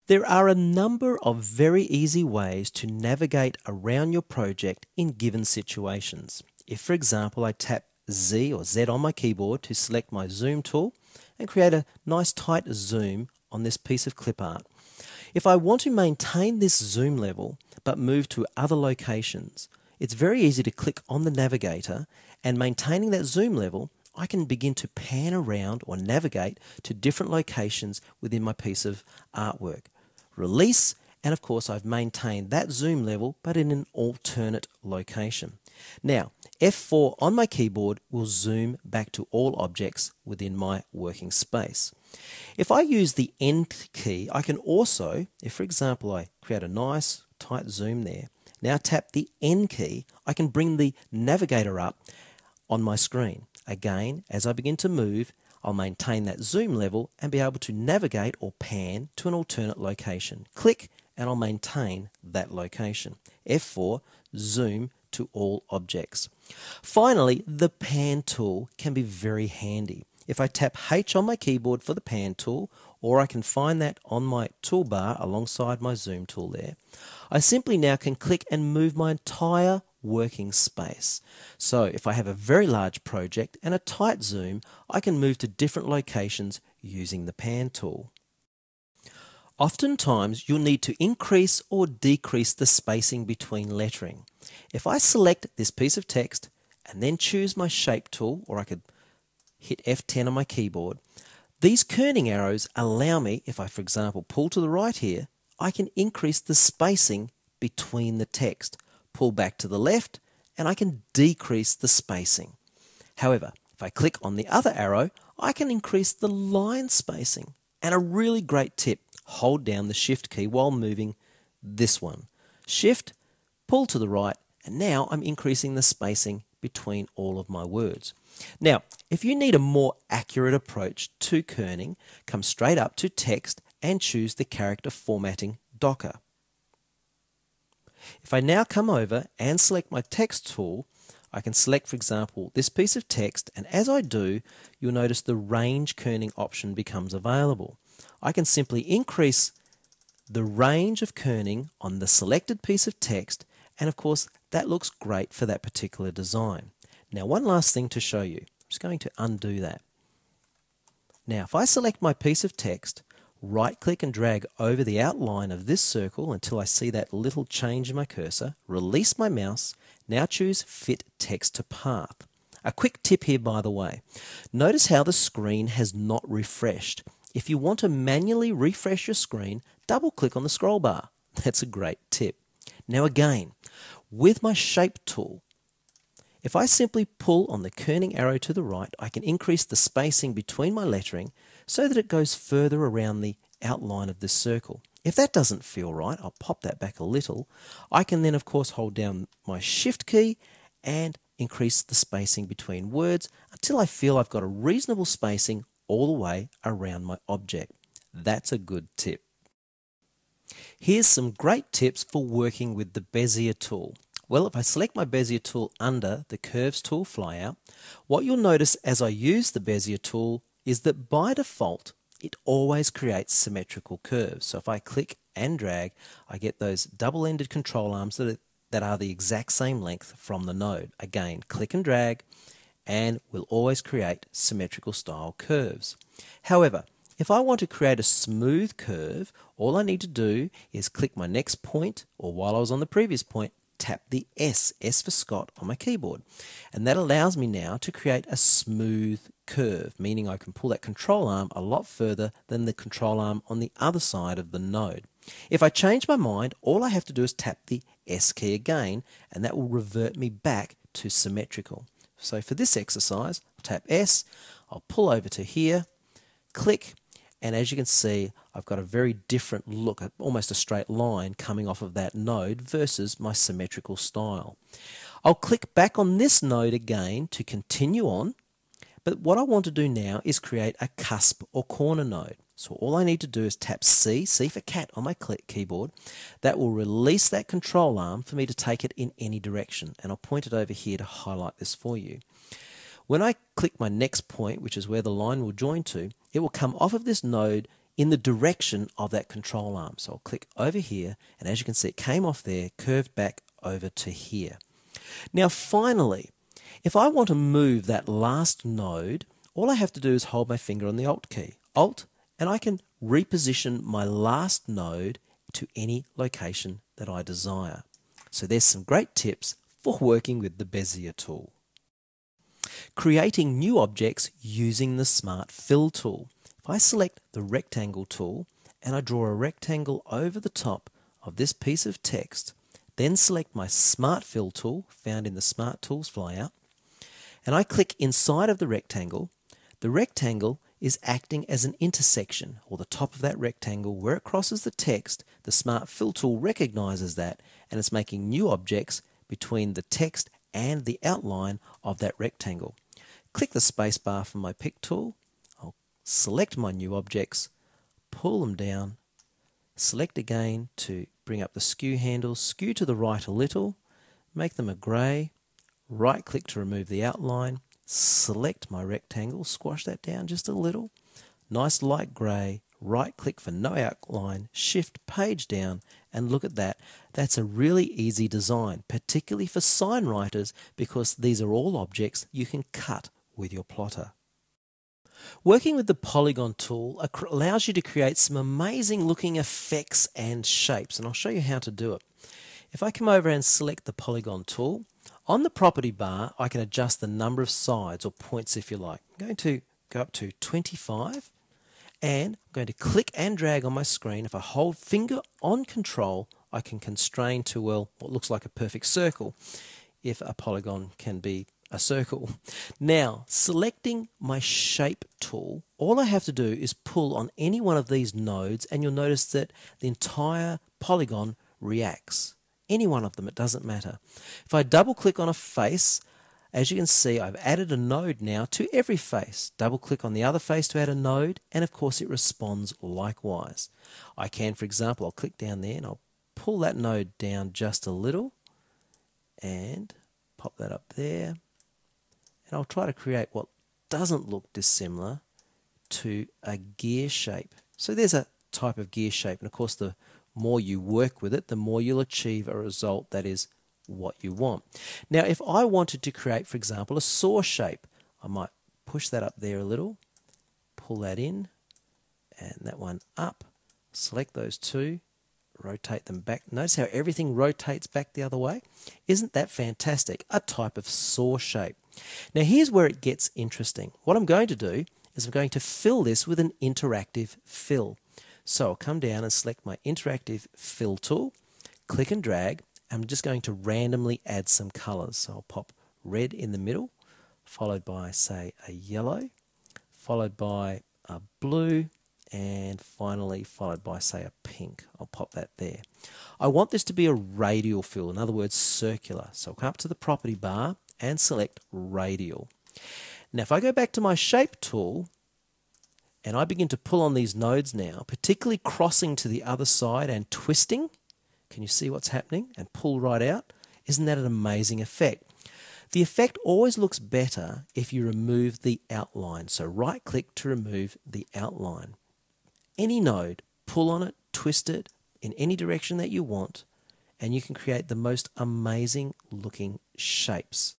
There are a number of very easy ways to navigate around your project in given situations. If, for example, I tap Z or Z on my keyboard to select my zoom tool and create a nice tight zoom on this piece of clip art. If I want to maintain this zoom level but move to other locations, it's very easy to click on the navigator, and maintaining that zoom level, I can begin to pan around or navigate to different locations within my piece of artwork. Release, and of course I've maintained that zoom level but in an alternate location. Now, F4 on my keyboard will zoom back to all objects within my working space. If I use the N key, I can also, if for example I create a nice tight zoom there, now tap the N key, I can bring the navigator up on my screen. Again, as I begin to move, I'll maintain that zoom level and be able to navigate or pan to an alternate location. Click and I'll maintain that location. F4, zoom to all objects. Finally, the pan tool can be very handy. If I tap H on my keyboard for the pan tool, or I can find that on my toolbar alongside my zoom tool there, I simply now can click and move my entire working space. So if I have a very large project and a tight zoom, I can move to different locations using the pan tool. Oftentimes you'll need to increase or decrease the spacing between lettering. If I select this piece of text and then choose my shape tool, or I could hit F10 on my keyboard, these kerning arrows allow me, if I for example pull to the right here, I can increase the spacing between the text. Pull back to the left and I can decrease the spacing. However, if I click on the other arrow, I can increase the line spacing. And a really great tip, hold down the Shift key while moving this one. Shift, pull to the right, and now I'm increasing the spacing between all of my words. Now, if you need a more accurate approach to kerning, come straight up to Text and choose the Character Formatting Docker. If I now come over and select my text tool, I can select, for example, this piece of text, and as I do, you'll notice the range kerning option becomes available. I can simply increase the range of kerning on the selected piece of text, and of course that looks great for that particular design. Now, one last thing to show you. I'm just going to undo that. Now, if I select my piece of text, right click and drag over the outline of this circle until I see that little change in my cursor, release my mouse, now choose Fit Text to Path. A quick tip here, by the way. Notice how the screen has not refreshed. If you want to manually refresh your screen, double click on the scroll bar. That's a great tip. Now again, with my Shape tool, if I simply pull on the kerning arrow to the right, I can increase the spacing between my lettering so that it goes further around the outline of this circle. If that doesn't feel right, I'll pop that back a little. I can then of course hold down my Shift key and increase the spacing between words until I feel I've got a reasonable spacing all the way around my object. That's a good tip. Here's some great tips for working with the Bezier tool. Well, if I select my Bezier tool under the Curves tool flyout, what you'll notice as I use the Bezier tool is that by default, it always creates symmetrical curves. So if I click and drag, I get those double-ended control arms that are the exact same length from the node. Again, click and drag, and we'll always create symmetrical style curves. However, if I want to create a smooth curve, all I need to do is click my next point, or while I was on the previous point, tap the S for Scott on my keyboard. And that allows me now to create a smooth curve, meaning I can pull that control arm a lot further than the control arm on the other side of the node. If I change my mind, all I have to do is tap the S key again, and that will revert me back to symmetrical. So for this exercise, I'll tap S, I'll pull over to here, click, and as you can see, I've got a very different look, almost a straight line coming off of that node versus my symmetrical style. I'll click back on this node again to continue on, but what I want to do now is create a cusp or corner node. So all I need to do is tap C for cat on my keyboard. That will release that control arm for me to take it in any direction, and I'll point it over here to highlight this for you. When I click my next point, which is where the line will join to, it will come off of this node in the direction of that control arm. So I'll click over here, and as you can see, it came off there, curved back over to here. Now finally, if I want to move that last node, all I have to do is hold my finger on the Alt key, Alt, and I can reposition my last node to any location that I desire. So there's some great tips for working with the Bezier tool. Creating new objects using the Smart Fill tool. If I select the Rectangle tool and I draw a rectangle over the top of this piece of text, then select my Smart Fill tool found in the Smart Tools flyout, and I click inside of the rectangle is acting as an intersection, or the top of that rectangle where it crosses the text. The Smart Fill tool recognizes that, and it's making new objects between the text and the outline of that rectangle. Click the spacebar for my pick tool. I'll select my new objects, pull them down, select again to bring up the skew handles, skew to the right a little, make them a grey, right click to remove the outline, select my rectangle, squash that down just a little, nice light grey, right click for no outline, shift page down, and look at that. That's a really easy design, particularly for sign writers, because these are all objects you can cut with your plotter. Working with the Polygon tool allows you to create some amazing looking effects and shapes, and I'll show you how to do it. If I come over and select the Polygon tool, on the property bar I can adjust the number of sides or points if you like. I'm going to go up to 25, and I'm going to click and drag on my screen. If I hold finger on control, I can constrain to, well, what looks like a perfect circle, if a polygon can be a circle. Now, selecting my shape tool, all I have to do is pull on any one of these nodes, and you'll notice that the entire polygon reacts. Any one of them, it doesn't matter. If I double click on a face, as you can see, I've added a node now to every face. Double click on the other face to add a node, and of course it responds likewise. I can, for example, I'll click down there and I'll pull that node down just a little and pop that up there. And I'll try to create what doesn't look dissimilar to a gear shape. So there's a type of gear shape, and of course the more you work with it, the more you'll achieve a result that is what you want. Now, if I wanted to create, for example, a saw shape, I might push that up there a little, pull that in, and that one up, select those two, rotate them back. Notice how everything rotates back the other way? Isn't that fantastic? A type of saw shape. Now, here's where it gets interesting. What I'm going to do is I'm going to fill this with an interactive fill. So I'll come down and select my interactive fill tool, click and drag. I'm just going to randomly add some colors. So I'll pop red in the middle, followed by, say, a yellow, followed by a blue, and finally followed by, say, a pink. I'll pop that there. I want this to be a radial fill, in other words, circular. So I'll come up to the property bar and select radial. Now, if I go back to my shape tool, and I begin to pull on these nodes now, particularly crossing to the other side and twisting, can you see what's happening? And pull right out. Isn't that an amazing effect? The effect always looks better if you remove the outline. So right click to remove the outline. Any node, pull on it, twist it in any direction that you want, and you can create the most amazing looking shapes.